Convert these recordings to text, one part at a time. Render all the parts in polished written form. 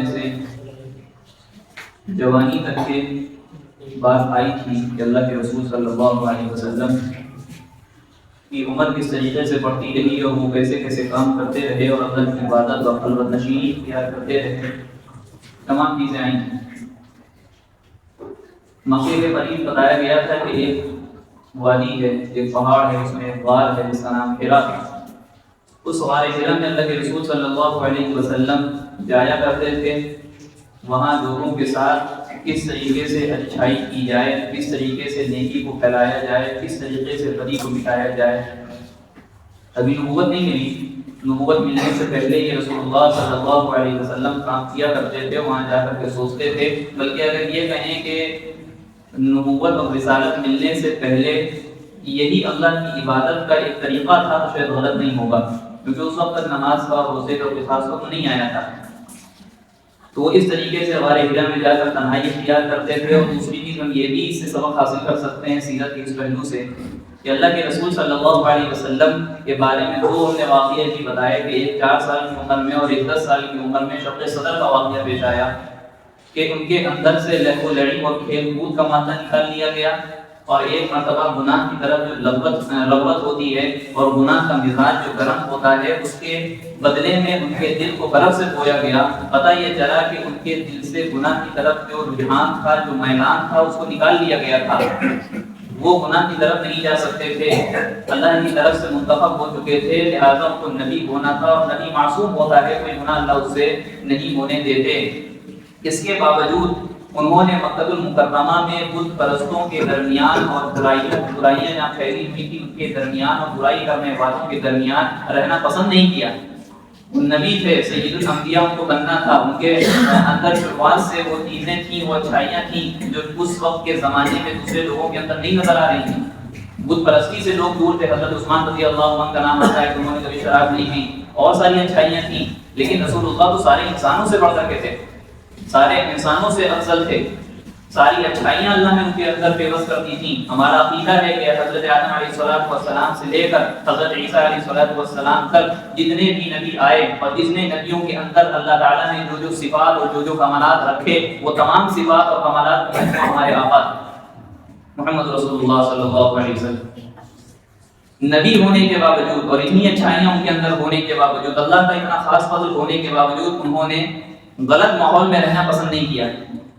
میں سے جوانی تک کے بات آئی تھی کہ اللہ کے رسول صلی اللہ علیہ وسلم کی عمر کس طریقے سے بڑھتی رہی اور وہ کیسے کیسے کام کرتے رہے اور اللہ کی عبادت اور خلوت نشینی اختیار کرتے رہے، تمام چیزیں آئی تھیں۔ مکے کے قریب بتایا گیا تھا کہ ایک وادی ہے، ایک پہاڑ ہے، اس میں ایک غار ہے جس کا نام حرا ہے۔ اس غار حرا میں اللہ کے رسول صلی اللہ علیہ وسلم جایا کرتے تھے۔ وہاں لوگوں کے ساتھ کس طریقے سے اچھائی کی جائے، کس طریقے سے نیکی کو پھیلایا جائے، کس طریقے سے بدی کو مٹایا جائے۔ ابھی نبوت نہیں ملی، نبوت ملنے سے پہلے یہ رسول اللہ صلی اللہ علیہ وسلم کام کیا کرتے تھے، وہاں جا کر کے سوچتے تھے۔ بلکہ اگر یہ کہیں کہ نبوت اور رسالت ملنے سے پہلے یہی اللہ کی عبادت کا ایک طریقہ تھا تو شاید غلط نہیں ہوگا، کیونکہ اس وقت تک نماز کا اور روزے کا کوئی خاص وقت نہیں آیا تھا۔ تو اس طریقے سے غار حرا میں جا کر تنہائی اختیار کرتے تھے۔ اور دوسری چیز ہم یہ بھی اس سے سبق حاصل کر سکتے ہیں سیرت کے اس پہلو سے کہ اللہ کے رسول صلی اللہ علیہ وسلم کے بارے میں دو ہم نے واقعہ بھی بتایا کہ ایک 4 سال کی عمر میں اور ایک 10 سال کی عمر میں شق صدر کا واقعہ پیش آیا کہ ان کے اندر سے لہو لڑی اور کھیل کود کا مادہ نکال لیا گیا، اور ایک مرتبہ گناہ کی طرف جو رغبت ہوتی ہے اور گناہ کا مزاج جو گرم ہوتا ہے، اس کے بدلے میں ان کے دل کو برف سے دھویا گیا۔ پتہ یہ چلا کہ ان کے دل سے گناہ کی طرف جو رجحان تھا، جو میلان تھا، اس کو نکال لیا گیا تھا۔ وہ گناہ کی طرف نہیں جا سکتے تھے، اللہ کی طرف سے منتخب ہو چکے تھے، لہٰذا ان کو نبی ہونا تھا، اور نبی معصوم ہوتا ہے، کوئی گناہ اللہ اس سے نہیں ہونے دیتے۔ اس کے باوجود انہوں نے مکہ المکرمہ میں بت پرستوں کے درمیان اور برائیاں جہاں پھیلی ہوئی تھی ان کے درمیان اور برائی کرنے والوں کے درمیان رہنا پسند نہیں کیا۔ وہ نبی تھے، سید الانبیاء، ان کو بننا تھا۔ ان کے اندر شروعات سے وہ چیزیں تھیں، وہ اچھائیاں تھیں جو اس وقت کے زمانے میں دوسرے لوگوں کے اندر نہیں نظر آ رہی تھیں۔ بت پرستی سے لوگ دور تھے۔ حضرت عثمان رضی اللہ عنہ کا نام آتا ہے کہ انہوں نے کبھی شراب نہیں پی، اور ساری اچھائیاں تھیں، لیکن رسول اللہ تو سارے انسانوں سے بڑھ کر کے تھے، سارے انسانوں سے افضل تھے۔ ساری اچھائیاں اللہ نے ان کے اندر پیوست کر دی تھیں۔ ہمارا عقیدہ ہے کہ حضرت آدم علیہ السلام سے لے کر حضرت عیسیٰ علیہ السلام تک جتنے بھی نبی آئے اور جتنے نبیوں کے اندر اللہ تعالیٰ نے جو صفات اور جو کمالات رکھے، وہ تمام صفات اور کمالات ہمارے آقا محمد رسول اللہ صلی اللہ علیہ وسلم نبی ہونے کے باوجود اور اتنی اچھائیاں ان کے اندر ہونے کے باوجود، اللہ کا اتنا خاص فضل ہونے کے باوجود، انہوں نے غلط ماحول میں رہنا پسند نہیں کیا۔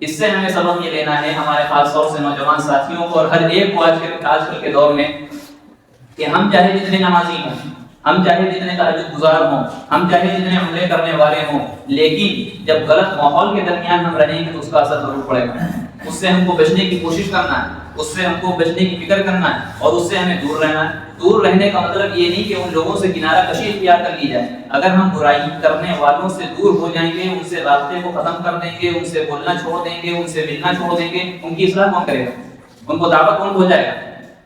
اس سے ہمیں سبق یہ لینا ہے ہمارے خاص طور سے نوجوان ساتھیوں کو اور ہر ایک کو آج کل کے دور میں، کہ ہم چاہے جتنے نمازی ہوں، ہم چاہے جتنے تہجد گزار ہوں، ہم چاہے جتنے عمرے کرنے والے ہوں، لیکن جب غلط ماحول کے درمیان ہم رہیں گے تو اس کا اثر ضرور پڑے گا۔ اس سے ہم کو بچنے کی کوشش کرنا ہے، اس سے ہم کو بچنے کی فکر کرنا ہے، اور اس سے ہمیں دور رہنا ہے۔ دور رہنے کا مطلب یہ نہیں کہ ان لوگوں سے کنارہ کشی اختیار کر لی جائے۔ اگر ہم برائی کرنے والوں سے دور ہو جائیں گے، ان سے رابطے کو ختم کر دیں گے، ان سے بولنا چھوڑ دیں گے، ان سے ملنا چھوڑ دیں گے، ان کی اصلاح کون کرے گا؟ ان کو دعوت کون پہنچائے گا؟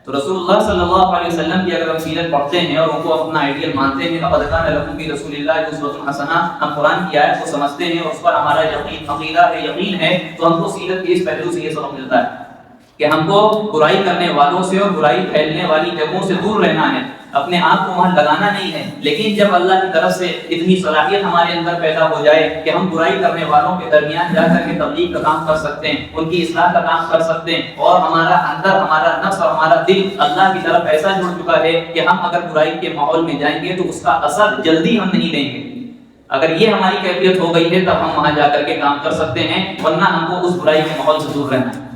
تو رسول اللہ صلی اللہ علیہ وسلم کی اگر ہم سیرت پڑھتے ہیں اور ان کو اپنا آئیڈیل مانتے ہیں، لقد کان لکم فی رسول اللہ اسوۃ حسنہ، ہم قرآن کی آیت کو سمجھتے ہیں اور اس پر ہمارا عقیدہ ہے، یقین ہے، تو ہم کو سیرت کے اس پہلو سے یہ سبق ملتا ہے کہ ہم کو برائی کرنے والوں سے اور برائی پھیلنے والی جگہوں سے دور رہنا ہے، اپنے آپ کو وہاں لگانا نہیں ہے۔ لیکن جب اللہ کی طرف سے اتنی صلاحیت ہمارے اندر پیدا ہو جائے کہ ہم برائی کرنے والوں کے درمیان جا کر کے تبلیغ کا کام کر سکتے ہیں، ان کی اصلاح کا کام کر سکتے ہیں، اور ہمارا اندر، ہمارا نفس اور ہمارا دل اللہ کی طرف ایسا جڑ چکا ہے کہ ہم اگر برائی کے ماحول میں جائیں گے تو اس کا اثر جلدی ہم نہیں لیں گے۔ اگر یہ ہماری کیفیت ہو گئی ہے تب ہم وہاں جا کر کے کام کر سکتے ہیں، ورنہ ہم کو اس برائی کے ماحول سے دور رہنا ہے،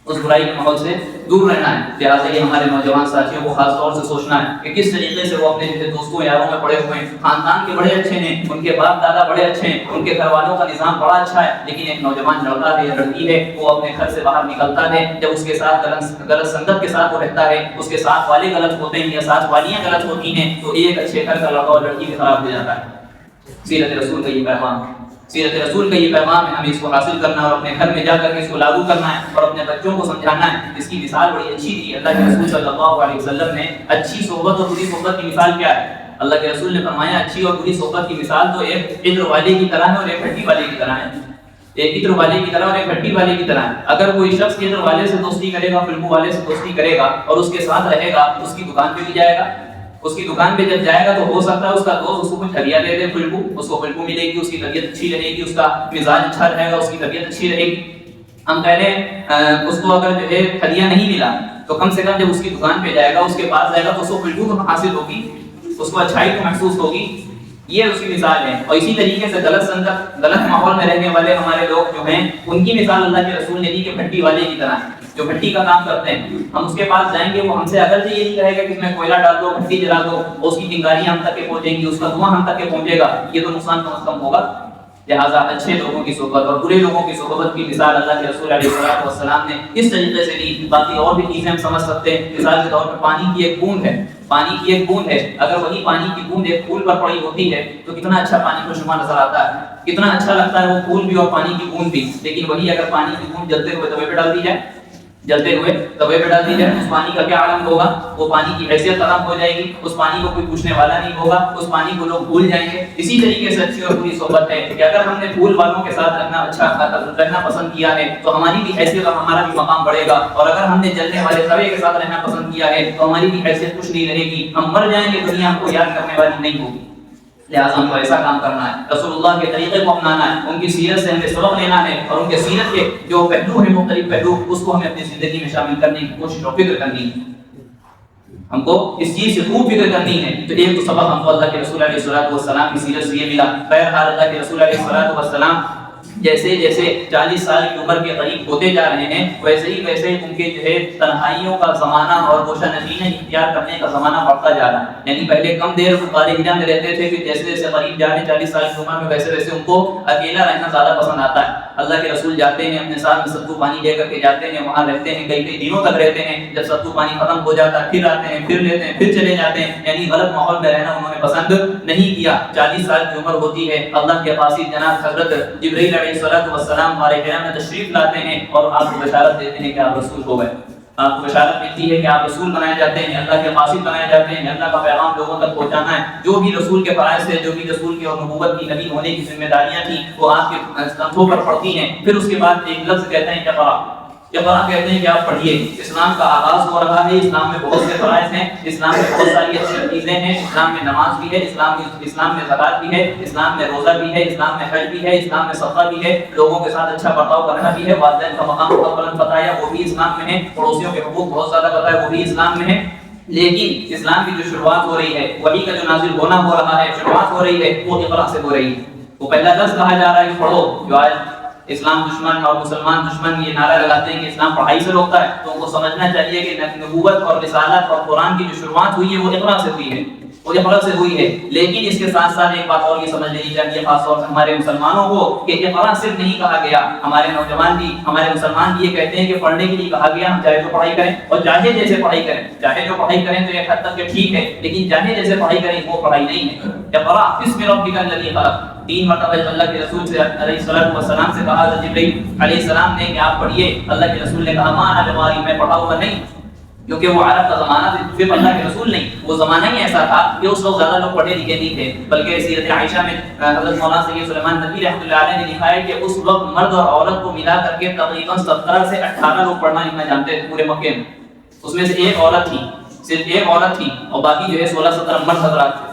اس برائی کے ماحول سے دور رہنا ہے۔ لہٰذا یہ ہمارے نوجوان ساتھیوں کو خاص طور سے سوچنا ہے کہ کس طریقے سے وہ اپنے جیسے دوستوں یاروں میں پڑے ہوئے ہیں، خاندان کے بڑے اچھے ہیں، ان کے باپ دادا بڑے اچھے ہیں، ان کے گھر والوں کا نظام بڑا اچھا ہے، لیکن ایک نوجوان لڑکا ہے یا لڑکی ہے، وہ اپنے گھر سے باہر نکلتا ہے، جب اس کے ساتھ غلط سنگت کے ساتھ وہ رہتا ہے، اس کے ساتھ والے غلط ہوتے ہیں یا ساتھ والیاں غلط ہوتی ہیں، تو ایک اچھے گھر کا لڑکا اور لڑکی بھی خراب ہو جاتا ہے۔ سیرت رسول کا یہ پیغام، سیرت رسول کا یہ پیغام ہے، ہمیں اس کو حاصل کرنا اور اپنے گھر میں جا کر کے اس کو لاگو کرنا ہے اور اپنے بچوں کو سمجھانا ہے۔ اس کی مثال بڑی اچھی تھی، اللہ کے رسول صلی اللہ علیہ وسلم نے اچھی صحبت اور بری صحبت کی مثال کیا ہے؟ اللہ کے رسول نے فرمایا اچھی اور بری صحبت کی مثال تو ایک عطر والے کی طرح ہے اور ایک ہڈی والے کی طرح ہے، ایک عطر والے کی طرح اور ایک ہڈی والے کی طرح ہے۔ اگر کوئی شخص عطر والے سے دوستی کرے گا، فلموں والے سے دوستی کرے گا اور اس کے ساتھ رہے گا، اس کی دکان پہ بھی جائے گا، اس کی دکان پہ جب جائے گا تو ہو سکتا ہے اس کا دوست اس کو کچھ ہدیہ دے دے، خوشبو، اس کو خوشبو ملے گی، اس کی طبیعت اچھی رہے گی، اس کا مزاج اچھا رہے گا، اس کی طبیعت اچھی رہے گی۔ ہم پہلے اس کو اگر جو ہے ہدیہ نہیں ملا تو کم سے کم جب اس کی دکان پہ جائے گا، اس کے پاس جائے گا تو اس کو خوشبو تو حاصل ہوگی، اس کو اچھائی تو محسوس ہوگی۔ یہ اس کی مثال ہے۔ اور اسی طریقے سے غلط سنگت، غلط ماحول میں رہنے والے ہمارے لوگ جو ہیں، ان کی مثال اللہ کے رسول نے دی کہ بھٹی والے کی طرح ہے، جو بھٹی کا کام کرتے ہیں۔ ہم اس کے پاس جائیں گے، وہ ہم سے اگرچہ یہ نہیں کہے گا کہ اس میں کوئلہ ڈال دو، بھٹی جلا دو، اور اس کی چنگاریاں ہم تک کے پہنچیں گی، اس کا دھواں ہم تک کے پہنچے گا، یہ تو نقصان کم از کم ہوگا۔ لہٰذا اچھے لوگوں کی صحبت اور برے لوگوں کی صحبت کی مثال اللہ کے رسول علیہ السلام نے اس طریقے سے دی۔ باقی اور بھی چیزیں ہم سمجھ سکتے ہیں، مثال کے طور پر پانی کی ایک بوند ہے، پانی کی ایک بوند ہے، اگر وہی پانی کی بوند ایک پھول پر پڑی ہوتی ہے تو کتنا اچھا پانی خوشبو نظر آتا ہے، کتنا اچھا لگتا ہے وہ پھول بھی اور پانی کی بوند بھی۔ لیکن وہی اگر پانی کی بوند جلتے ہوئے توے پہ ڈال دی جائے، جلتے ہوئے توے پہ ڈال دی جائے، اس پانی کا کیا عالم ہوگا؟ وہ پانی کی حیثیت ختم ہو جائے گی، اس پانی کو کوئی پوچھنے والا نہیں ہوگا، اس پانی کو لوگ بھول جائیں گے۔ اسی طریقے سے اچھی اور بری صحبت ہے کہ اگر ہم نے پھول والوں کے ساتھ رہنا پسند کیا ہے تو ہماری بھی حیثیت اور ہمارا بھی مقام بڑھے گا، اور اگر ہم نے جلنے والے توے کے ساتھ رہنا پسند کیا ہے تو ہماری بھی حیثیت کچھ نہیں رہے گی، ہم مر جائیں گے، دنیا ہم کو یاد کرنے والی نہیں ہوگی۔ لہٰذا ہم کو ایسا کام کرنا ہے، رسول اللہ کے طریقے کو اپنانا ہے، ان کی سیرت سے ہمیں سبق لینا ہے، اور ان کے سیرت کے جو پہلو ہیں، مختلف پہلو، اس کو ہمیں اپنی زندگی میں شامل کرنے کی کوشش اور فکر کرنی ہے۔ ہم کو اس چیز سے خوب فکر کرنی ہے۔ تو ایک تو سبق ہم کو اللہ کے رسول علیہ السلام کی سیرت سے یہ ملا۔ بہرحال اللہ کے رسول علیہ السلام جیسے جیسے 40 سال کی عمر کے قریب ہوتے جا رہے ہیں، ویسے ہی ویسے ان کے جو ہے تنہائیوں کا زمانہ اور گوشہ نشینی اختیار کرنے کا زمانہ بڑھتا جا رہا ہے۔ یعنی پہلے کم دیر غار حرا میں رہتے تھے، پھر جیسے جیسے قریب جا رہے ہیں 40 سال کی عمر میں، ویسے ویسے ان کو اکیلا رہنا زیادہ پسند آتا ہے۔ اللہ کے رسول جاتے ہیں، اپنے ساتھ میں ستو پانی لے کر کے جاتے ہیں، وہاں رہتے ہیں، کئی کئی دنوں تک رہتے ہیں۔ جب ستو پانی ختم ہو جاتا ہے پھر آتے ہیں، پھر لیتے ہیں، پھر چلے جاتے ہیں۔ یعنی غلط ماحول میں رہنا انہوں نے پسند نہیں کیا۔ 40 سال کی عمر ہوتی ہے، اللہ کے قاصد جناب حضرت جبرائیل علیہ السلام غار حرا میں تشریف لاتے ہیں اور آپ کو بشارت دیتے ہیں کہ آپ رسول ہو گئے۔ آپ کو بشارت ملتی ہے کہ آپ رسول بنائے جاتے ہیں، اللہ کے قاصد بنائے جاتے ہیں، اللہ کا پیغام لوگوں تک پہنچانا ہے۔ جو بھی رسول کے فرائض تھے، جو بھی رسول کی اور نبوت کی نبی ہونے کی ذمہ داریاں تھیں، وہ آپ کے کندھوں پر پڑتی ہیں۔ پھر اس کے بعد ایک لفظ کہتے ہیں اقرا، اقرا کہتے ہیں کہ آپ پڑھیے۔ اسلام کا آغاز ہو رہا ہے، اسلام میں بہت سے فرائض ہیں، اسلام میں بہت ساری اچھی چیزیں ہیں، اسلام میں نماز بھی ہے، اسلام میں زکات بھی ہے، اسلام میں روزہ بھی ہے، اسلام میں حج بھی ہے، اسلام میں صدقہ بھی ہے، لوگوں کے ساتھ اچھا برتاؤ کرنا بھی ہے، والدین کا مقام مقرر بتایا وہ بھی اسلام میں ہے، پڑوسیوں کے حقوق بہت زیادہ بتایا وہ بھی اسلام میں ہے۔ لیکن اسلام کی جو شروعات ہو رہی ہے، وحی کا جو نازل ہونا ہو رہا ہے، شروعات ہو رہی ہے، وہ اقرا سے ہو رہی ہے۔ وہ پہلا لفظ کہا جا رہا ہے کہ پڑھو۔ جو آج اسلام دشمن اور مسلمان دشمن یہ نعرہ لگاتے ہیں کہ اسلام پڑھائی سے روکتا ہے، تو ان کو سمجھنا چاہیے کہ نبوت اور رسالت اور قرآن کی جو شروعات ہوئی ہے وہ اقرا سے ہوئی ہے، وہ اقرا سے ہوئی ہے۔ لیکن اس کے ساتھ ساتھ ایک بات اور یہ سمجھ لینی چاہیے، خاص طور سے ہمارے مسلمانوں کو، کہ اقرا صرف نہیں کہا گیا۔ ہمارے نوجوان بھی، ہمارے مسلمان بھی یہ کہتے ہیں کہ پڑھنے کے لیے کہا گیا، ہم چاہے تو پڑھائی کریں اور چاہے جیسے پڑھائی کریں، چاہے جو پڑھائی کریں تو ایک حد تک کہ ٹھیک ہے، لیکن چاہے جیسے پڑھائی کریں وہ پڑھائی نہیں ہے۔ اقرا بسم ربک الذی خلق، 3 مرتبہ اللہ کے رسول سے علیہ السلام سے کہا تھا جبرائیل علیہ السلام نے کہ آپ پڑھیے۔ اللہ کے رسول نے کہا ما انا بقاری، میں پڑھاؤں گا نہیں، کیونکہ وہ عرب کا زمانہ تھا، صرف اللہ کے رسول نہیں، وہ زمانہ ہی ایسا تھا کہ اس وقت زیادہ لوگ پڑھے لکھے نہیں تھے۔ بلکہ سیرت عائشہ میں حضرت مولانا سید سلیمان ندوی رحمۃ اللہ علیہ نے لکھا ہے کہ اس وقت مرد اور عورت کو ملا کر کے تقریباً 17 سے 18 لوگ پڑھنا لکھنا جانتے تھے پورے مکے میں۔ اس میں سے ایک عورت تھی، صرف ایک عورت تھی، اور باقی جو ہے 16-17 مرد حضرات تھے،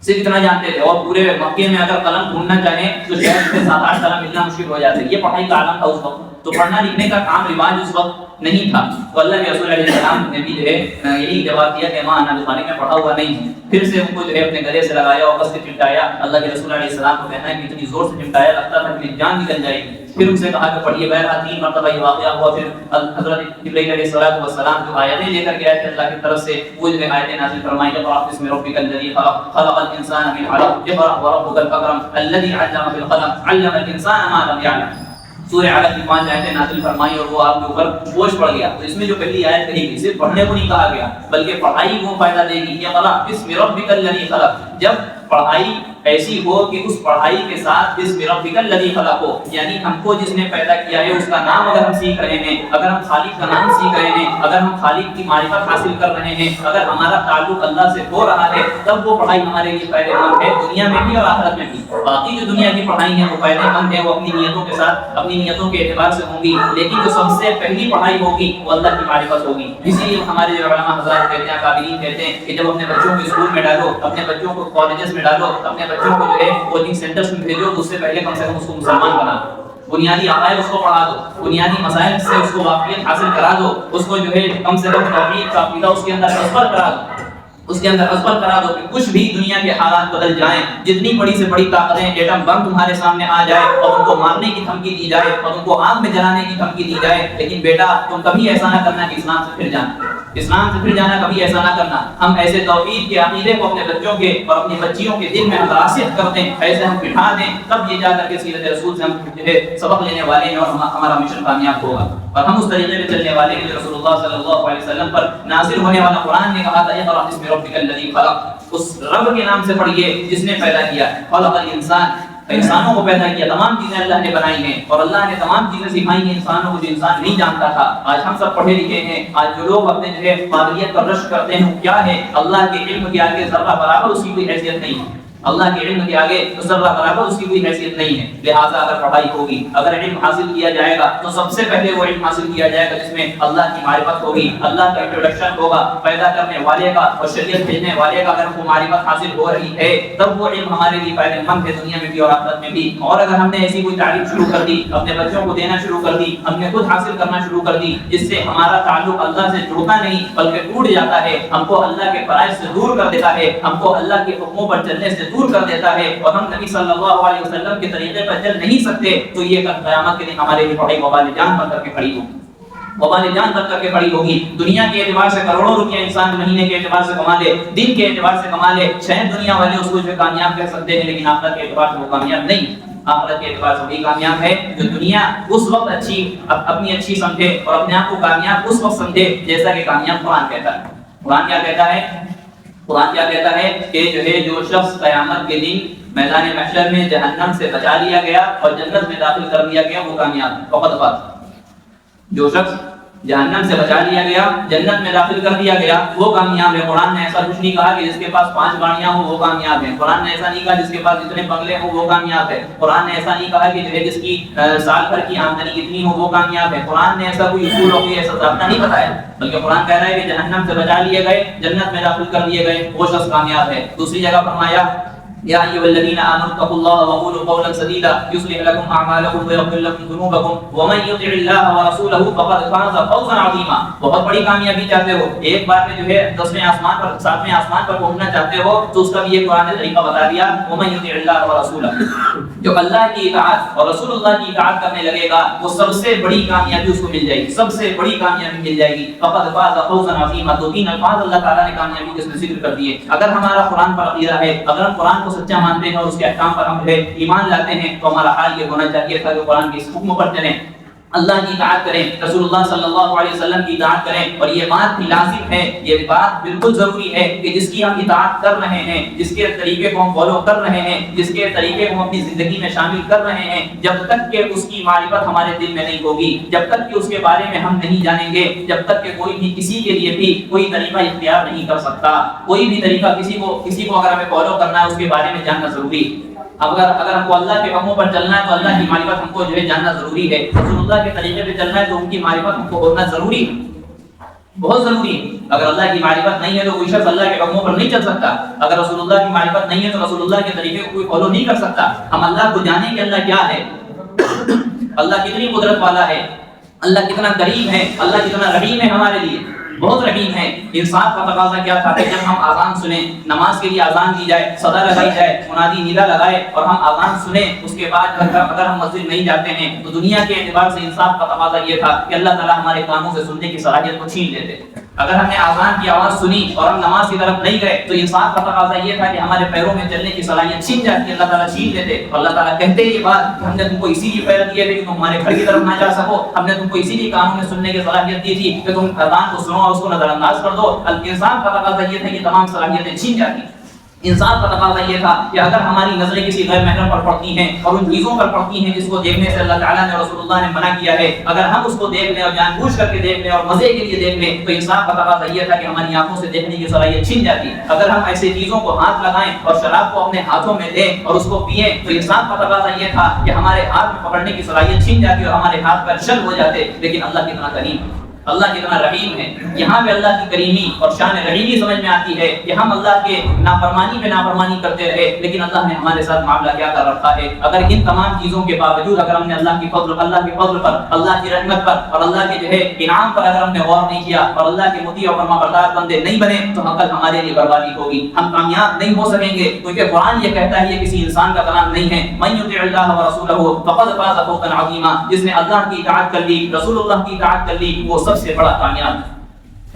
صرف اتنا جانتے تھے۔ اور پورے مکے میں اگر قلم ڈھونڈنا چاہیں تو شاید 7-8 قلم ملنا مشکل ہو جاتے۔ یہ پڑھائی کا عالم تھا اس وقت، تو پڑھنا لکھنے کا عام رواج اس وقت نہیں تھا۔ تو اللہ کے رسول علیہ السلام نے بھی جو ہے یہی جواب دیا کہ ماں انا بقاری، میں پڑھا ہوا نہیں ہوں۔ پھر سے ان کو جو ہے اپنے گلے سے لگایا اور کس سے چمٹایا۔ اللہ کے رسول علیہ السلام کو کہنا ہے کہ اتنی زور سے چمٹایا لگتا تھا کہ جان نکل جائے گی۔ پھر ان سے کہا کہ پڑھیے۔ بہرحال 3 مرتبہ یہ واقعہ ہوا۔ پھر حضرت جبرائیل علیہ السلام جو آیتیں لے کر کے آئے تھے اللہ کی طرف سے، وہ جو آیتیں نازل فرمائی، اقرأ بسم ربک الذی خلق، خلق الانسان من علق، اقرأ وربک الاکرم الذی علم بالقلم، علم الانسان ما لم یعلم۔ سورہ علق کی 5 آیتیں نازل فرمائی اور وہ آپ کے اوپر بوجھ پڑ گیا۔ تو اس میں جو پہلی آیت کہی گئی، صرف پڑھنے کو نہیں کہا گیا بلکہ پڑھائی کو فائدہ دے گی۔ اقرأ بسم ربک الذی خلق، جب پڑھائی ایسی ہو کہ اس پڑھائی کے ساتھ بسم ربک الذی خلق ہو، یعنی ہم کو جس نے پیدا کیا ہے اس کا نام اگر ہم سیکھ رہے ہیں، اگر ہم خالق کا نام سیکھ رہے ہیں، اگر ہم خالق کی معرفت حاصل کر رہے ہیں، اگر ہمارا تعلق اللہ سے ہو رہا ہے، تب وہ پڑھائی ہمارے لیے فائدہ مند ہے دنیا میں بھی اور آخرت میں بھی۔ باقی جو دنیا کی پڑھائی ہے وہ فائدہ مند ہے، وہ اپنی نیتوں کے ساتھ اپنی نیتوں کے اعتبار سے ہوں گی، لیکن جو سب سے پہلی پڑھائی ہوگی وہ اللہ کی معرفت ہوگی۔ اسی لیے ہمارے جو علماء حضرات کہتے ہیں، قابلین کہتے ہیں کہ جب اپنے بچوں کو اسکول میں ڈالو، اپنے بچوں کو کالجز میں ڈالو، اپنے بچوں کو جو ہے کوچنگ سینٹرز میں بھیجو، تو اس سے پہلے کم سے کم اس کو مسلمان بنا دو، بنیادی عقائد اس کو پڑھا دو، بنیادی مسائل سے اس کو واقفیت حاصل کرا دو، اس کو جو ہے کم سے کم توحید کا عقیدہ اس کے اندر تصور کرا دو، اس کے اندر تصور کرا دو کہ کچھ بھی دنیا کے حالات بدل جائیں، جتنی بڑی سے بڑی طاقتیں ایٹم بم تمہارے سامنے آ جائے اور ان کو مارنے کی دھمکی دی جائے اور ان کو آگ میں جلانے کی دھمکی دی جائے، لیکن بیٹا تم کبھی ایسا نہ کرنا کہ اسلام سے پھر جانا، اسلام سے پھر جانا کبھی ایسا نہ کرنا۔ ہم ایسے توحید کے عقیدے کو اپنے بچوں کے اور اپنی بچیوں کے دل میں ہم راسخ کر دیں، ایسے ہم بٹھا دیں، تب یہ جا کر کے سیرت رسول سے ہم جو ہے سبق لینے والے ہیں اور ہمارا مشن کامیاب ہوگا، اور ہم اس طریقے پہ چلنے والے ہیں جو رسول اللہ صلی اللہ علیہ وسلم پر نازل ہونے والا قرآن نے کہا تھا، اقرأ بسم ربک الذی خلق، اس رب کے نام سے پڑھیے جس نے پیدا کیا، خلق الانسان، انسانوں کو پیدا کیا، تمام چیزیں اللہ نے بنائی ہیں اور اللہ نے تمام چیزیں سکھائی ہیں انسانوں کو جو انسان نہیں جانتا تھا۔ آج ہم سب پڑھے لکھے ہیں، آج جو لوگ اپنے جو ہے قابلیت پر رشک کرتے ہیں وہ کیا ہے؟ اللہ کے علم کے آگے ذرہ برابر اس کی کوئی حیثیت نہیں ہے، اللہ کے علم کے آگے ذرہ برابر اس کی کوئی حیثیت نہیں ہے۔ لہٰذا اگر پڑھائی ہوگی، اگر علم حاصل کیا جائے گا تو سب سے پہلے وہ علم حاصل کیا جائے گا جس میں اللہ کی معرفت ہوگی، اللہ کا انٹروڈکشن ہوگا، پیدا کرنے والے کا اور شریعت بھیجنے والے کا اگر وہ معرفت حاصل ہو رہی ہے تب وہ علم ہمارے لیے فائدہ مند ہے دنیا میں بھی اور آخرت میں بھی۔ اور اگر ہم نے ایسی کوئی تعلیم شروع کر دی، اپنے بچوں کو دینا شروع کر دی، ہم نے خود حاصل کرنا شروع کر دی، جس سے ہمارا تعلق اللہ سے جڑتا نہیں بلکہ ٹوٹ جاتا ہے، ہم کو اللہ کے فرائض سے دور کر دیتا ہے، ہم کو اللہ کے حکموں پر چلنے سے دور کر دیتا ہے، اور ہم نبی صلی اللہ علیہ وسلم کے طریقے پر چل نہیں سکتے، تو یہ کل قیامت کے دن ہمارے لیے بڑی وبال جان بن کر کے کھڑی ہوگی، وبال جان بن کر کے کھڑی ہوگی۔ دنیا کے اعتبار سے کروڑوں روپیہ انسان مہینے کے اعتبار سے کما لے، دن کے اعتبار سے کما لے، شاید دنیا والے اس کو جو کامیاب کہہ سکتے ہیں، لیکن آخرت کے اعتبار سے وہ کامیاب نہیں۔ آخرت کے اعتبار سے وہی کامیاب ہے جو دنیا اس وقت اپنی اچھی سمجھے اور اپنے آپ کو کامیاب اس وقت سمجھے جیسا کہ کامیاب قرآن کہتا ہے۔ قرآن کیا کہتا ہے؟ قرآن کیا کہتا ہے کہ جو شخص قیامت کے دن میدان محشر میں جہنم سے بچا لیا گیا اور جنت میں داخل کر دیا گیا وہ کامیاب ہے۔ فقط بات، جو شخص جہنم سے بچا لیا گیا، جنت میں داخل کر دیا گیا، وہ کامیاب ہے۔ قرآن نے ایسا کچھ نہیں کہا کہ جس کے پاس 5 گاڑیاں ہوں وہ کامیاب ہے، قرآن نے ایسا نہیں کہا جس کے پاس اتنے بنگلے ہوں وہ کامیاب ہے، قرآن نے ایسا نہیں کہا کہ جس کی سال بھر کی آمدنی اتنی ہو وہ کامیاب ہے۔ قرآن نے ایسا کوئی اصول اور کوئی ایسا ضابطہ نہیں بتایا، بلکہ قرآن کہہ رہا ہے کہ جہنم سے بچا لیے گئے، جنت میں داخل کر دیے گئے، وہ شخص کامیاب ہے۔ دوسری جگہ فرمایا يا أيها الذين آمنوا اتقوا الله وقولوا قولا سديدا يصلح لكم أعمالكم ويغفر لكم ذنوبكم ومن يطع الله ورسوله فقد فاز فوزا عظيما۔ بہت بڑی کامیابی چاہتے ہو، ایک بار میں جو ہے 10ویں آسمان پر 7ویں آسمان پر پہنچنا چاہتے ہو تو اس کا بھی ایک قرآن نے طریقہ بتا دیا، ومن يطع الله ورسوله، جو اللہ کی اطاعت اور رسول اللہ کی اطاعت کرنے لگے گا وہ سب سے بڑی کامیابی اس کو مل جائے گی، سب سے بڑی کامیابی مل جائے گی۔ فقد فاز فوزا عظيما، 2-3 الفاظ اللہ تعالیٰ نے کامیابی کے اس میں ذکر کر دیے۔ اگر ہمارا قرآن پر عقیدہ ہے، اگر ہم قرآن کو سچا مانتے ہیں اور اس کے احکام پر ہم ایمان لاتے ہیں تو ہمارا حال یہ ہونا چاہیے تھا کہ قرآن کے اس حکم پر چلیں، اللہ کی اطاعت کریں، رسول اللہ صلی اللہ علیہ وسلم کی اطاعت کریں۔ اور یہ بات بھی لازم ہے، یہ بات بالکل ضروری ہے کہ جس کی ہم اطاعت کر رہے ہیں، جس کے طریقے کو ہم فالو کر رہے ہیں، جس کے طریقے کو ہم اپنی زندگی میں شامل کر رہے ہیں، جب تک کہ اس کی معرفت ہمارے دل میں نہیں ہوگی، جب تک کہ اس کے بارے میں ہم نہیں جانیں گے، جب تک کہ کوئی بھی کسی کے لیے بھی کوئی طریقہ اختیار نہیں کر سکتا، کوئی بھی طریقہ کسی کو اگر ہمیں فالو کرنا ہے اس کے بارے میں جاننا ضروری ہے۔ اگر ہم کو اللہ کے حکموں پر چلنا ہے تو اللہ کی معرفت ہم کو جو ہے جاننا ضروری ہے، رسول اللہ کے طریقے پہ چلنا ہے تو ان کی معرفت ہم کو ہونا ضروری ہے، بہت ضروری ہے۔ اگر اللہ کی معرفت نہیں ہے تو کوئی شخص اللہ کے حکموں پر نہیں چل سکتا، اگر رسول اللہ کی معرفت نہیں ہے تو رسول اللہ کے طریقے کو کوئی فالو نہیں کر سکتا۔ ہم اللہ کو جانیں کہ اللہ کیا ہے، اللہ کتنی قدرت والا ہے، اللہ کتنا کریم ہے، اللہ کتنا رحیم ہے ہمارے لیے، بہت رحیم ہے۔ انصاف کا تقاضا کیا تھا کہ جب ہم اذان سنیں، نماز کے لیے اذان دی جائے، صدا لگائی جائے، منادی ندا لگائے اور ہم اذان سنیں، اس کے بعد اگر ہم مسجد نہیں جاتے ہیں تو دنیا کے اعتبار سے انصاف کا تقاضا یہ تھا کہ اللہ تعالیٰ ہمارے کانوں سے سننے کی صلاحیت کو چھین لیتے۔ اگر ہم نے اذان کی آواز سنی اور ہم نماز کی طرف نہیں گئے تو انصاف کا تقاضا یہ تھا کہ ہمارے پیروں میں چلنے کی صلاحیت چھین جاتی، اللہ تعالیٰ چھین لیتے۔ اور اللہ تعالیٰ کہتے یہ بات کہ ہم نے تم کو اسی لیے پیدا کیا تھا کہ تم ہمارے گھر کی طرف نہ جا سکو، ہم نے تم کو اسی لیے کانوں میں سننے کی صلاحیت دی تھی کہ تم اذان کو سنو اور اس کو نظر انداز کر دو۔ انصاف کا تقاضا یہ تھا کہ تمام صلاحیتیں چھین جاتی۔ انسان کا تقاضا یہ تھا کہ اگر ہماری نظریں کسی غیر محرم پر پڑتی ہیں اور ان چیزوں پر پڑتی ہیں جس کو دیکھنے سے اللہ تعالیٰ نے رسول اللہ نے منع کیا ہے، اگر ہم اس کو دیکھ لیں اور جان بوجھ کر کے دیکھ لیں اور مزے کے لیے دیکھ لیں تو انسان کا تقاضا یہ تھا کہ ہماری آنکھوں سے دیکھنے کی صلاحیت چھن جاتی ہے۔ اگر ہم ایسی چیزوں کو ہاتھ لگائیں اور شراب کو اپنے ہاتھوں میں لیں اور اس کو پئیں تو انسان کا تقاضا یہ تھا کہ ہمارے ہاتھ میں پکڑنے کی صلاحیت چھن جاتی اور ہمارے ہاتھ پر شل ہو جاتے۔ لیکن اللہ کتنا کریم، اللہ کتنا رحیم ہے۔ یہاں پہ اللہ کی کریمی اور شان رحیمی سمجھ میں آتی ہے کہ ہم اللہ کے نافرمانی پہ نافرمانی کرتے رہے لیکن اللہ نے ہمارے ساتھ معاملہ کیا کر رکھا ہے۔ اگر ان تمام چیزوں کے باوجود اگر ہم نے اللہ کے فضل پر، اللہ کی رحمت پر اور اللہ کے جو ہے انعام پر اگر ہم نے غور نہیں کیا اور اللہ کے مطیع اور فرمانبردار بندے نہیں بنے تو کل ہمارے لیے بربادی ہوگی، ہم کامیاب نہیں ہو سکیں گے، کیونکہ قرآن یہ کہتا ہے یہ کسی انسان کا کلام نہیں ہے۔ من یطع اللہ ورسولہ فقد فاز فوزا عظیما، جس نے اللہ کی اطاعت کر لی، رسول اللہ کی اطاعت کر لی، وہ سب سے بڑا کامیاب،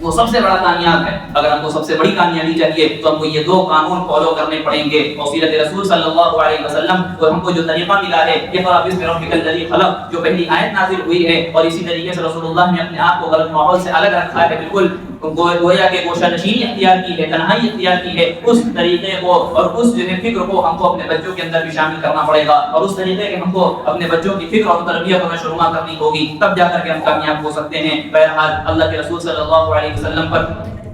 وہ سب سے بڑا کامیاب ہے۔ اگر ہم کو سب سے بڑی کامیابی چاہیے تو ہم کو یہ دو قانون فالو کرنے پڑیں گے۔ اور سیرت رسول صلی اللہ علیہ وسلم کو ہم کو جو طریقہ ملا ہے اقرأ باسم ربک الذی خلق، جو پہلی آیت نازل ہوئی ہے، اور اسی طریقے سے رسول اللہ نے اپنے آپ کو غلط ماحول سے الگ رکھا ہے، بالکل گویا کہ گوشہ نشینی اختیار کی ہے، تنہائی اختیار کی ہے، اس طریقے کو اور اس جو ہے فکر کو ہم کو اپنے بچوں کے اندر بھی شامل کرنا پڑے گا، اور اس طریقے کے ہم کو اپنے بچوں کی فکر اور تربیت کو شروع کرنی ہوگی، تب جا کر کے ہم کامیاب ہو سکتے ہیں۔ بہرحال اللہ کے رسول صلی اللہ علیہ وسلم پر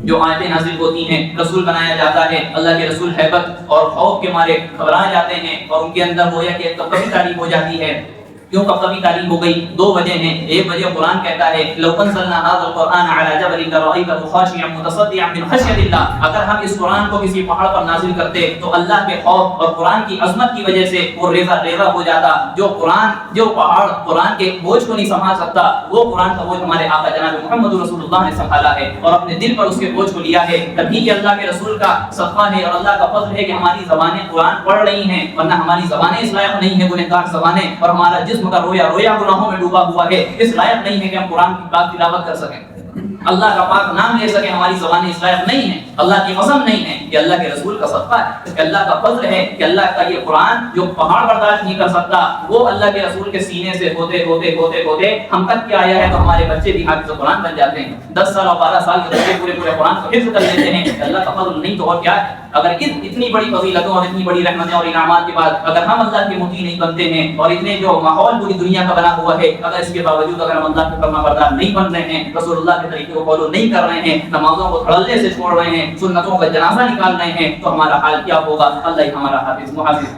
جو آیتیں نازل ہوتی ہیں، رسول بنایا جاتا ہے، اللہ کے رسول ہیبت اور خوف کے مارے گھبرائے جاتے ہیں اور ان کے اندر گویا کہ کبھی تعریف ہو جاتی ہے۔ کیوں کبھی تعریف ہو گئی؟ دو وجہ ہیں۔ ایک وجہ قرآن کہتا ہے لو انزلنا هذا القرآن على جبل لرأيته خاشعا متصدعا من خشية الله، اگر ہم اس قرآن کو کسی پہاڑ پر نازل کرتے تو اللہ کے خوف اور قرآن کی عظمت کی وجہ سے وہ ریزہ ریزہ ہو جاتا۔ جو پہاڑ قرآن کے بوجھ کو نہیں سنبھال سکتا، وہ قرآن کا بوجھ ہمارے آقا جناب محمد رسول اللہ نے سنبھالا ہے اور اپنے دل پر اس کے بوجھ کو لیا ہے۔ تبھی کہ اللہ کے رسول کا صدقہ ہے اور اللہ کا فضل ہے کہ ہماری زبانیں قرآن پڑھ رہی ہیں، ورنہ ہماری زبانیں اس لائق نہیں ہیں، گنہگار زبانیں، اور ہمارا جسم کا رویا گناہوں میں ڈوبا ہوا ہے، اس لائق نہیں ہے کہ ہم قرآن کی پاک تلاوت کر سکیں، اللہ کا پاک نام لے سکیں، ہماری زبانیں اس لائق نہیں ہیں۔ اللہ کی قسم نہیں ہے، یہ اللہ کے رسول کا صدقہ ہے، کہ اللہ کا فضل ہے کہ اللہ کا یہ قرآن جو پہاڑ برداشت نہیں کر سکتا، وہ اللہ کے رسول کے سینے سے ہوتے ہم تک کیا آیا ہے تو ہمارے بچے بھی حافظ قرآن بن جاتے ہیں۔ 10 سال اور 12 سال کے بچے پورے قرآن کو حفظ کر لیتے ہیں۔ اللہ کا فضل نہیں تو اور کیا ہے؟ اگر اتنی بڑی فضیلتوں اور اتنی بڑی رحمتیں اور انعامات کے بعد اگر ہم اللہ کے مطیع نہیں بنتے ہیں اور اتنے جو ماحول پوری دنیا کا بنا ہوا ہے، اگر اس کے باوجود اگر ہم اللہ کے فرمانبردار نہیں بن رہے ہیں، رسول اللہ کے طریقے کو فالو نہیں کر رہے ہیں، نمازوں کو دھڑلے سے چھوڑ رہے ہیں، سنتوں کا جنازہ نکال رہے ہیں، تو ہمارا حال کیا ہوگا؟ اللہ ہی ہمارا حافظ محافظ۔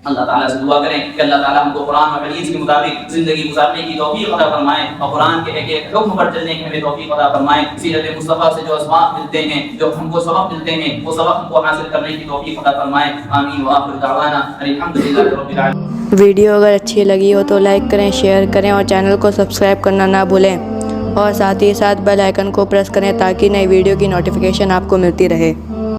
اللہ تعالیٰ سے دعا کریں کہ اللہ تعالیٰ ہم کو قرآن اور حدیث کے مطابق زندگی گزارنے کی توفیق عطا فرمائے اور قرآن کے ایک ایک حکم پر چلنے کی ہمیں توفیق عطا فرمائے۔ سیرت مصطفیٰ سے جو اسباق ملتے ہیں، جو ہم کو سبق ملتے ہیں، وہ سبق ہم کو حاصل کرنے کی توفیق عطا فرمائے۔ آمین وآخر دعوانا الحمدللہ رب العالمین۔ ویڈیو اگر اچھی لگی ہو تو لائک کریں، شیئر کریں اور چینل کو سبسکرائب کرنا نہ بھولیں، اور ساتھ ہی ساتھ بیل آئیکن کو پریس کریں تاکہ نئی ویڈیو کی نوٹیفیکیشن آپ کو ملتی رہے۔